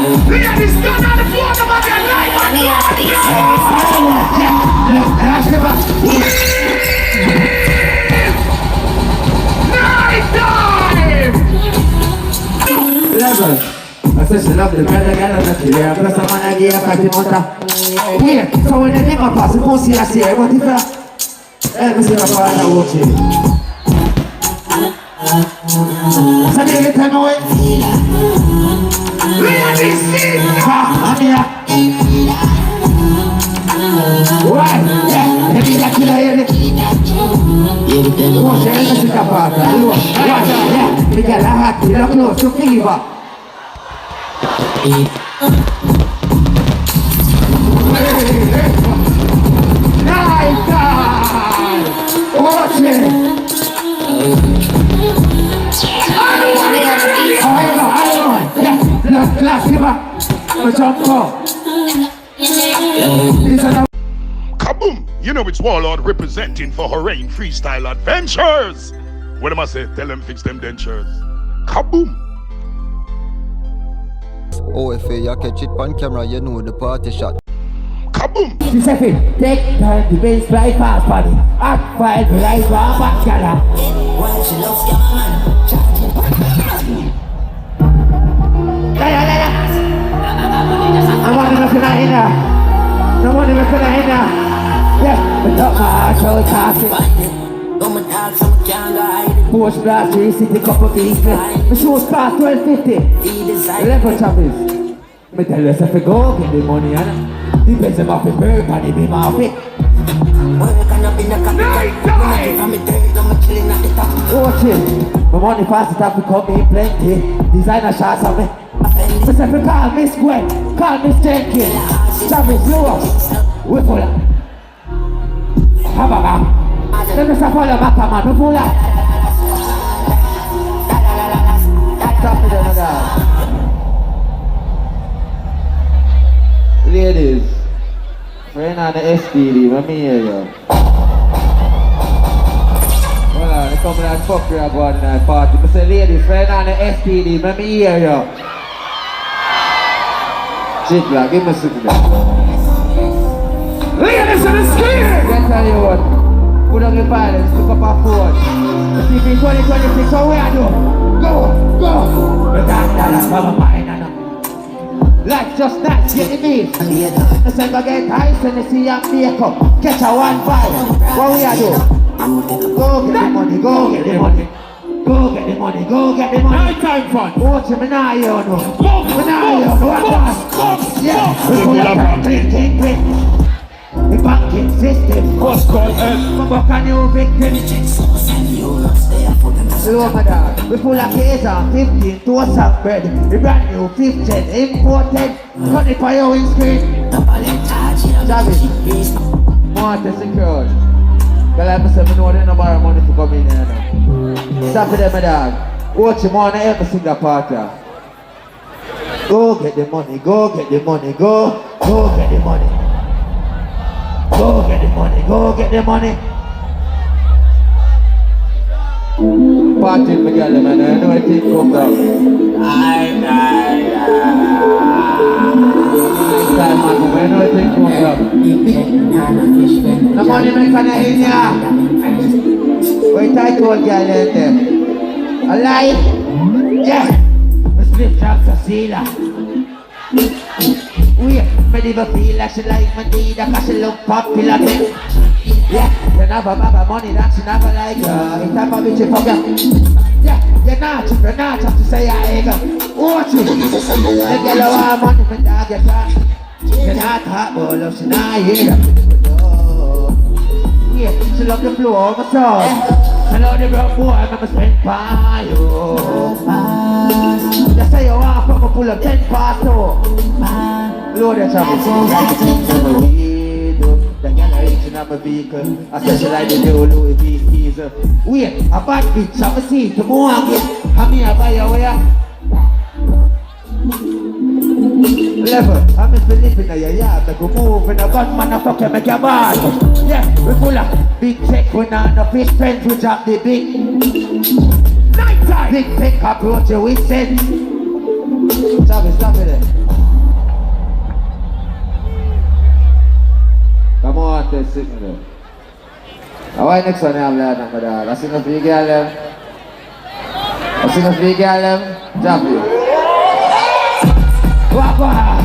Ladies, stand on the floor, come on, get live on the night time! Level. I said she love the better girl and the yeah, plus I'm gonna give her the motor. Yeah, so when the nigga pass, you won't see us here, what if I... Let me see my father watching. So they get to know it. Ladies, sing! Ha, I'm here. Why? Yeah, let me get you there. Watch it, let me see the father. Watch, yeah, we get a hat, you look close to fever. Night time! Watch it! I don't yeah, last give up. Jump off. Kaboom! You know it's Warlord representing for Horain Freestyle Adventures. What am I say? Tell them fix them dentures. Kaboom! OFA, you catch it on camera, you know the party shot. Kaboom! She said, take time to base fly fast body. Act file the right one, back gala. Why she loves man? I'm on the here. No money in here. Yeah, but up my ass, so it's happy. Come and talk, some can't hide. Post blast 360 cup of beef. The show's past 12:50. Level champions. Me tell us if we go get the money and depends on my bird and it be my fit. Work and up in the capital. I'm a third, I'm a chilling at the top. Watch it. My money fast enough to come in plenty. Designer shots on me. But if you call me Square, call me Jenkins. Champions low. We full up. Hababa. Let me stop all the back man. We full up. Stop it, another. Ladies, friend on the STD, let me hear you. Hold on, they come and fuck you about that party. I say, ladies, friend on the STD, let me hear you. Shit, like, give me a second. Ladies on the screen! I can tell you what, put on your violence, pick up our phone. TV 2026, so where I do? Go! That's from my mind, I know. Like just that, get the beat. I said, I get ice and I see your makeup. Catch a 1-5. What we are doing? Go get the money, go get the money. Go get the money, go get the money. Night time fun! Watch him and I, you know. And I, you know, what that? Yeah, we pull up and click. The banking system. What's called We book a new victim. Hello, my dog. We pull a case on 15 toast and bread. The brand new 15 imported. 25 your windscreen. Javi, more to secure. Girl, I'm saying, we know they no borrow money to come in here now. Stop with them, my dog. Watch him on every single party. Go get the money, go get the money, go get the money. Go get the money, go get the money. Party with y'all, man. I know I think come down. Time, man. I know I think come down. The money make an in ya. Wait, I told y'all there. Alive? Yeah. The slip drops a sealer. We never feel like she like my leader, cause she look popular. Yeah, you never have money that she never like her. It's time for me to forget. Yeah, you're not to say I ain't got. Watch it. The girl who have money, my dog, you talk. You're not hot, but love, she not here. Yeah, she love the flow of my soul. I love the broke boy, I'm gonna spend by you. Just say you want from a pull up 10 past 2. Lord, that's how it's all right. The girl reaching up a vehicle. I said she like the new Louis V. Teaser. Wait, a bad bitch, I'm a seat to move on with. How me I buy your way? Level, I'm in Philippines, yeah, I go move in a gun, motherfucker, make your bad. Yeah, we full of big check, we not no fish friends, we drop the big. Night time! Big pick approach you with sense. Stop it there. Come on, let's sing with it. Alright, next one, I'm learning with that. I sing a free girl, I sing a free girl, jump you. Walk on.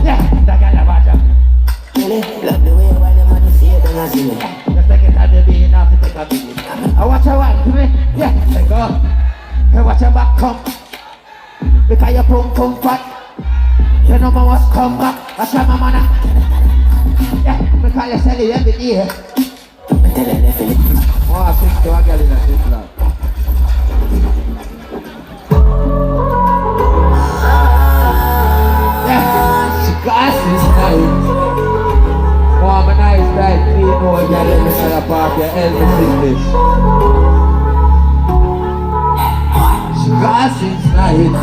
Yeah, that girl about jump. Love the way why the man see it and I see it. Just take it time to be enough to take a beat. I watch your wife, come here. Yeah, let go. Hey, watch your back come. Because your pum fat. You know my what's come back. I try my man. Yeah, because you sell it every day. Oh, I think to a girl in a shit lab. Yeah, she got this night. Oh, I'm a nice guy, clean over girl in the party, Elvis English. She got this night.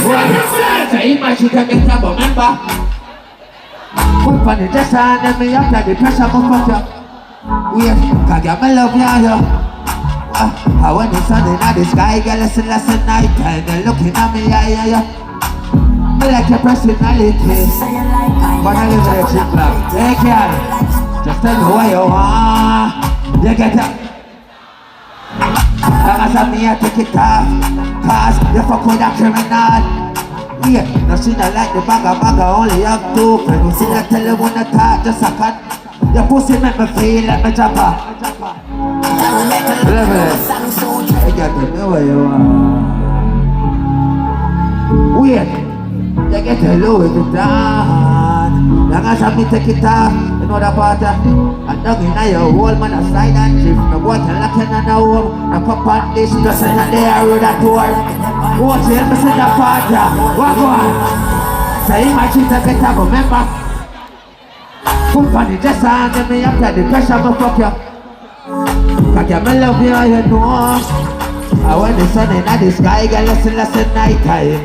So imagine that you can remember. Put on the dress and me after the pressure come fuck you. Wait, cause girl me love you. When the sun in the sky, girl listen night time. You're looking at me, yeah. I like your personality. But I live in a cheap club. Hey girl, just tell me what you want. You get up. As I'm here, take it off. Cause you fuck with a criminal. Yeah, now she not like the bagger, only have two friends. You see that tell you wanna talk, just a cut. Your pussy make me feel like me jumper. Level it. I got to know where you are. Wait, you get to Louis Vuitton. Long as I me take it off, you know the party. And dog in your whole man a slide and drift. No boy can lock in on the home. No pop on this, just in the air with that door. Watch it, me see the party. Walk on. Say my cheat to get up, remember. Put on the dress and me after the pressure, me fuck you. Cause you me love you, you know. And when the sun in the sky, girl, listen night time.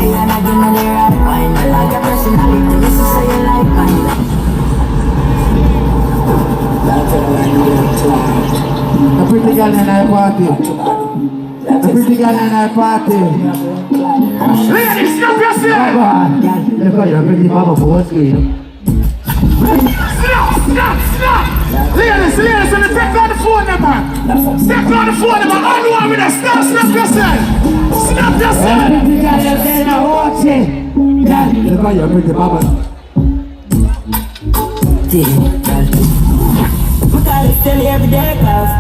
And I give me the right mind. I like your personality, this is how you like mine. A pretty girl in our party. A pretty girl in our party. Ladies, stop yourself! Come on. Look at your pretty mama for one screen. Stop! Ladies, let me take on the phone number. Step on the phone number. All the one with us. Stop yourself. Snap yourself. A pretty girl in our party. Look at your pretty mama. Tell you every day, cause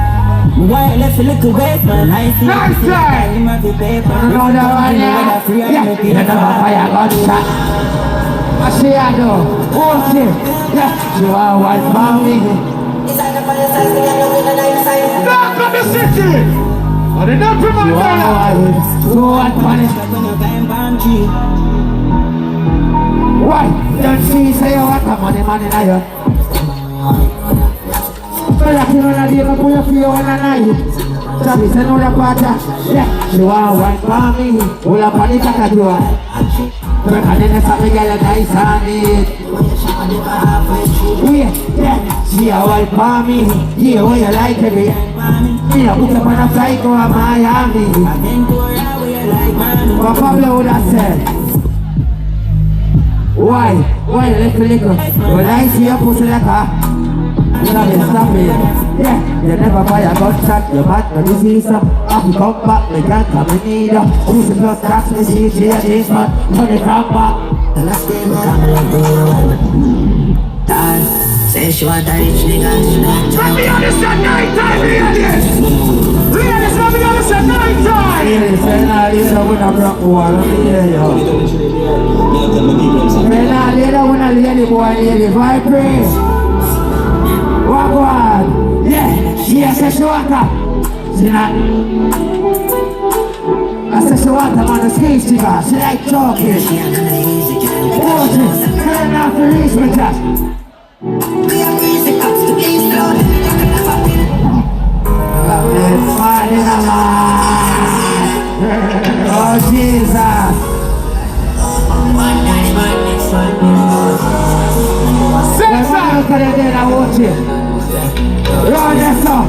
why I left a little waste, man. I see Nice try. you might be paper. No, yeah. You never fire gun shot. I see I do. Okay. Yeah. You are white mommy. Knock on the city. On the number of my You are white. You are funny. Why? Don't see say you want the money now you. Pero que no la diga puyo fío en la night. Sabi se no la pata. Yeah, you are white mommy. Ula panita kajua. Pero kanene sabi gala nice on it. Yeah, she a white mommy. Yeah, what you like to be. Me a put up on a flight to Miami. But Pablo would have said. Why? Why the little liquor? When I see your pussy like her. You know me stop it. Yeah, you never fire gunshot. You're bad when you see some. After you come back, me can't come in either. Who's the first tax me see? She a this man. Turn it from back. The last day me come like Tal, say she want a rich nigga. Let me understand night time, ladies. Ladies, let me understand night time. Ladies, say nah, later when I broke war, let me hear you. Say nah, later when a lady boy, lady vibrate. Walk on. Yeah, she said she want her. She not. I said she want her on the skate sticker. She like talking. Oh, she turn off the reach with that. It's fine in a line. Oh, Jesus. Look at the dead, I watch it. Run this up.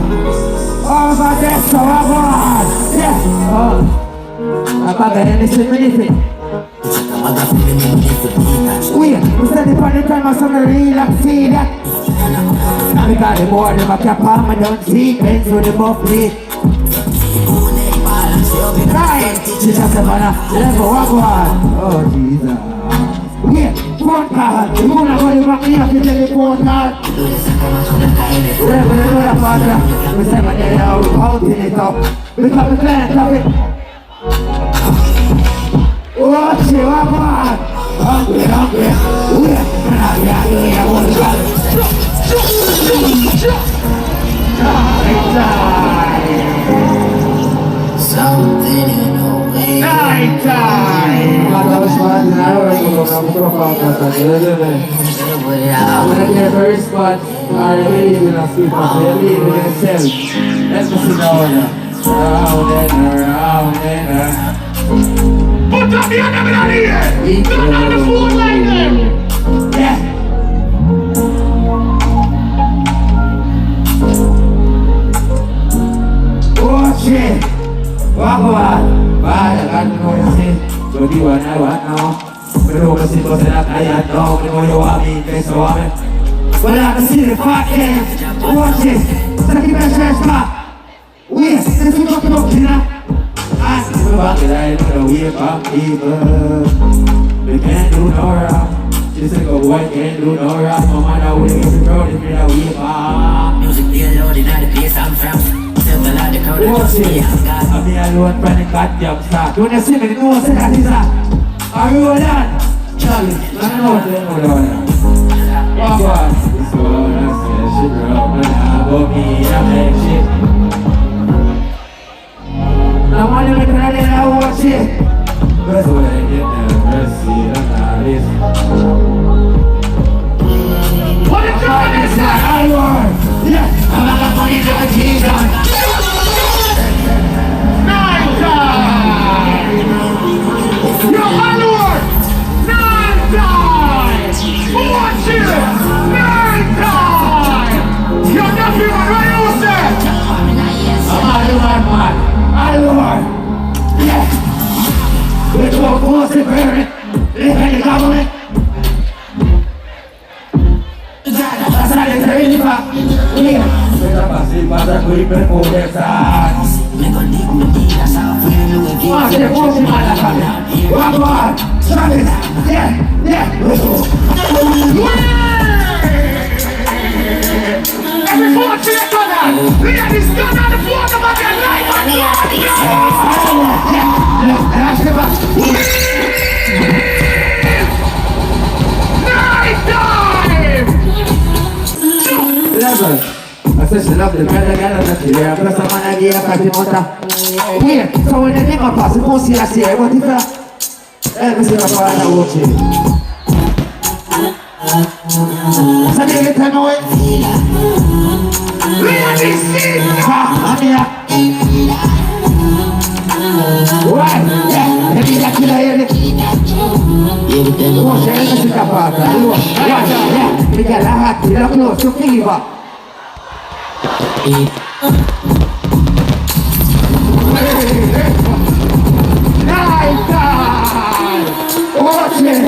Over this, so I'm on. Yeah. Oh. I'm not getting this in anything. We said it on the time of some real and see that. Now we got the more than my cap on, I don't see Benz with the muffly. Right, Jesus Savannah, level one. Oh Jesus. Yeah, phone call. You wanna go to back here to tell the phone call. Level another father. We say my day now, we're counting it up. Because the client of it. Watch it, walk on. Hungry, hungry. Something in the way. Night time. When I get a first spot, I really gonna sleep on it. I really gonna sell. Let's go sit down. Round and around. Put up the other man here. Turn on the phone line them. Yeah. Watch it. Walk on. Bad, I got no sin. So do what I want now. Pero kasi ko sa kaya no, pero yo ami peso ame. Wala ka sila fucking. Watch it. Sa kiba pa. We, sa suko ko kina. Ah, ba kaya ito we pa people. We can't do no wrong. Just like a boy can't do no wrong. Mama now we get the road if you're we pa. Music being loaded at the place I'm from. Simple at the crowd. Watch it. Ami alone panic at jump start. Don't you see me? No, say that is that. Are you all done? Charlie, I know what they're all done. Walk on. This one I said she broke my love of me, I make shit. Now money make her let her watch it. That's what I get nervous, see the night. What is your name? I want. Yeah, I'm not going to the Jesus. Night time. Yo, Hollywood! Nine times! Watch it! Nine times! You're not feeling what you said! I'm Hollywood, man! Hollywood! Yeah! We talk more security! Live in the government! That's not the crazy part! Yeah! Kita pasti pada kui berkodesan. Masih posisi mana kalian? Wabah, sabit, yeah. Everyone to the corner. Look at this gun on the floor, come on, get light on the night time! Level. Assassin of the Pentagon of the year, plus I'm an idea of the motor. Here, so when the name of us, you see us here, what if let me see my father watching. So they get to know it. Let me see! I'm here. Why? Yeah, let me get to the area. Watch it, let me see the father. Watch it, yeah. We got a hat, we look close to fever. Night time! Watch it!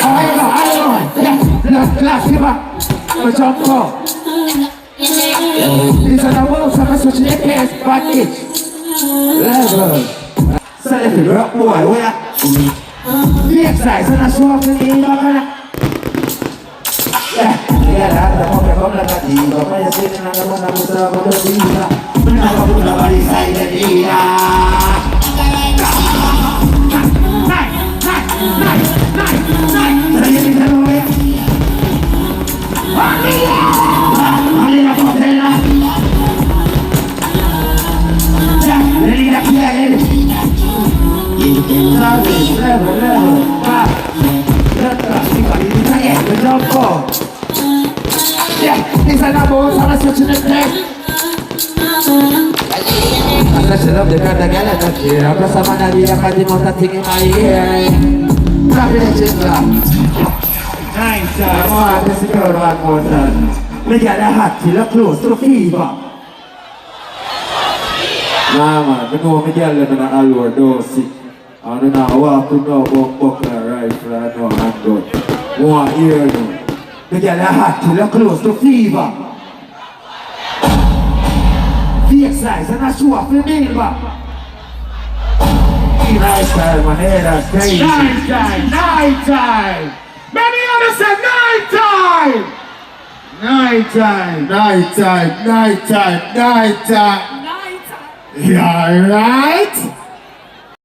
I don't know. Last give up. Jump off. These are the wolves of a switching the case package. Level. So if you rock boy, where? The exercise and I show up in the back. Ada mau berkong lagi, bapak ya sini ada mana putra bodoh dia, kenapa putra balik saya dia? Naik, saya di sana ya. Ali nak hotel lah. Ya, ini nak dia ini. Sabi, level, ah, lepas ini saya berjumpa. Yeah, these are the bones of a switching the neck. I should have the gun again at the kid. I'm just a man of the academy of thing in my ear. Drop it in the nice, come on, this is good one more time. We got a hot till close to fever. Nah man, I know me girl live in a allure dozy. And you know, I walk to know about buckler rifle and no handgun. Want hear no. The girl are hot till you're close to fever. Fake size and I show off your name back. Night time, my head is crazy. Night time, night time. Many others say night time. Night time, night time, night time, night time. Night time. Yeah, right?